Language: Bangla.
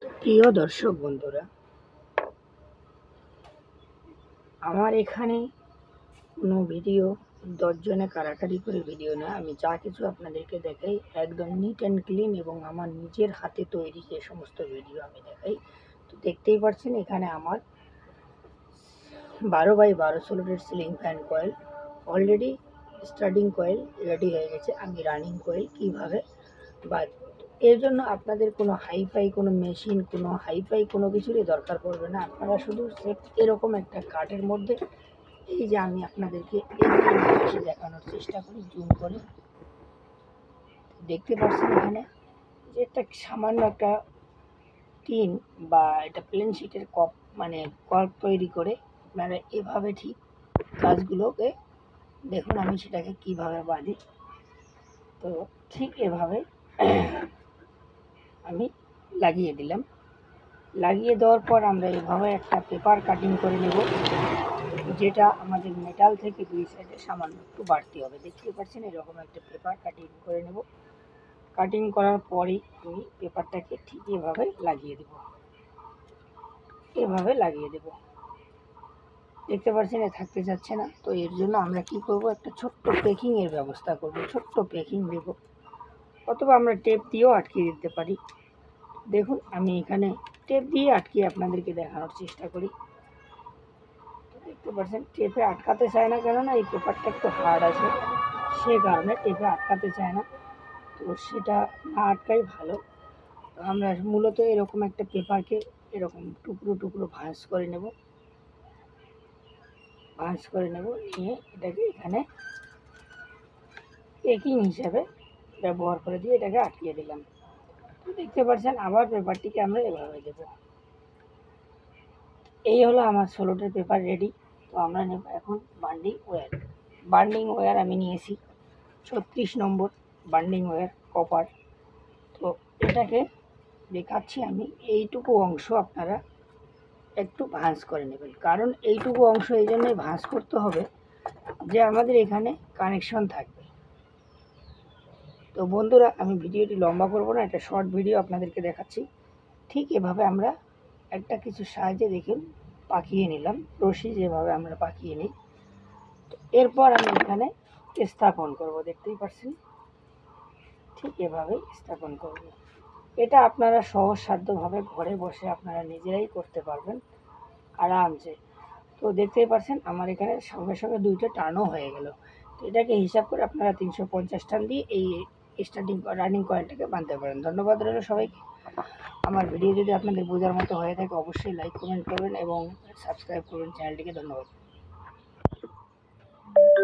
প্রিয় দর্শক বন্ধুরা, আমার এখানে কোনো ভিডিও 10 জনে কাড়াকাড়ি করে ভিডিও না। আমি যা কিছু আপনাদেরকে দেখাই একদম নিট অ্যান্ড ক্লিন এবং আমার নিজের হাতে তৈরি যে সমস্ত ভিডিও আমি দেখাই। তো দেখতেই পাচ্ছেন এখানে আমার 12x12 সোলেটের ceiling fan coil already starting coil ready হয়ে গেছে। আমি রানিং কয়েল কীভাবে বাঁধব, এর জন্য আপনাদের কোনো হাইফাই কোনো মেশিন কোনো হাইফাই কোনো কিছুরই দরকার পড়বে না। আপনারা শুধু এরকম একটা কাঠের মধ্যে, এই যে আমি আপনাদেরকে এসে দেখানোর চেষ্টা করি জুম করে, দেখতে পাচ্ছেন এখানে যে একটা সামান্য একটা টিন বা এটা প্লেন শিটের কপ মানে কর্ক তৈরি করে আপনারা এভাবে ঠিক কাজগুলোকে দেখুন আমি সেটাকে কিভাবে বাঁধি। তো ঠিক এভাবে আমি লাগিয়ে দিলাম। লাগিয়ে দেওয়ার পর আমরা এভাবে একটা পেপার কাটিং করে নেব, যেটা আমাদের মেটাল থেকে দুই সাইডে সামান্য একটু বাড়তি হবে। দেখতে পাচ্ছেন এরকম একটা পেপার কাটিং করে নেব। কাটিং করার পরেই আমি পেপারটাকে ঠিক এভাবে লাগিয়ে দেব, এভাবে লাগিয়ে দেব। দেখতে পাচ্ছেন এ থাকতে যাচ্ছে না। তো এর জন্য আমরা কি করব, একটা ছোট্ট প্যাকিংয়ের ব্যবস্থা করব, ছোট্ট প্যাকিং দেব, অথবা আমরা টেপ দিয়েও আটকে দিতে পারি। দেখুন আমি এখানে টেপ দিয়ে আটকিয়ে আপনাদেরকে দেখানোর চেষ্টা করি। দেখতে পাচ্ছেন টেপে আটকাতে চায় না, কেননা এই পেপারটা একটু হার্ড আছে, সে কারণে টেপে আটকাতে চায় না। তো সেটা না আটকাই ভালো। তো আমরা মূলত এরকম একটা পেপারকে এরকম টুকরো টুকরো ভাঁজ করে নেব, নিয়ে এটাকে এখানে প্যাকিং হিসাবে ব্যবহার করে দিয়ে এটাকে আটকিয়ে দিলাম। তো দেখতে পাচ্ছেন আবার পেপারটিকে আমরা এভাবে দেব। এই হলো আমার সোলোটের পেপার রেডি। তো আমরা নেব এখন বান্ডিং ওয়্যার। বান্ডিং ওয়্যার আমি নিয়েছি 36 নম্বর বান্ডিং ওয়্যার কপার। তো এটাকে দেখাচ্ছি আমি, এইটুকু অংশ আপনারা একটু ভাঁজ করে নেবেন, কারণ এইটুকু অংশ এই জন্যই ভাঁজ করতে হবে যে আমাদের এখানে কানেকশন থাকবে। তো বন্ধুরা আমি ভিডিওটি লম্বা করব না, একটা শর্ট ভিডিও আপনাদেরকে দেখাচ্ছি। ঠিক এভাবে আমরা একটা কিছু সাহায্যে দেখুন পাকিয়ে নিলাম, রশি যেভাবে আমরা পাকিয়ে নিই। তো এরপর আমি এখানে স্থাপন করব, দেখতেই পাচ্ছেন ঠিক এভাবে স্থাপন করব। এটা আপনারা সহজসাধ্যভাবে ঘরে বসে আপনারা নিজেরাই করতে পারবেন আরামসে। তো দেখতেই পাচ্ছেন আমার এখানে সঙ্গে সঙ্গে দুইটা টার্নও হয়ে গেল। তো এটাকে হিসাব করে আপনারা 350 টার্ন দিয়ে এই রানিং কয়েলটাকে বাঁধতে পারেন। ধন্যবাদ রইল সবাইকে। আমার ভিডিও যদি আপনাদের বোঝার মতো হয়ে থাকে অবশ্যই লাইক কমেন্ট করবেন এবং সাবস্ক্রাইব করবেন চ্যানেলটিকে। ধন্যবাদ।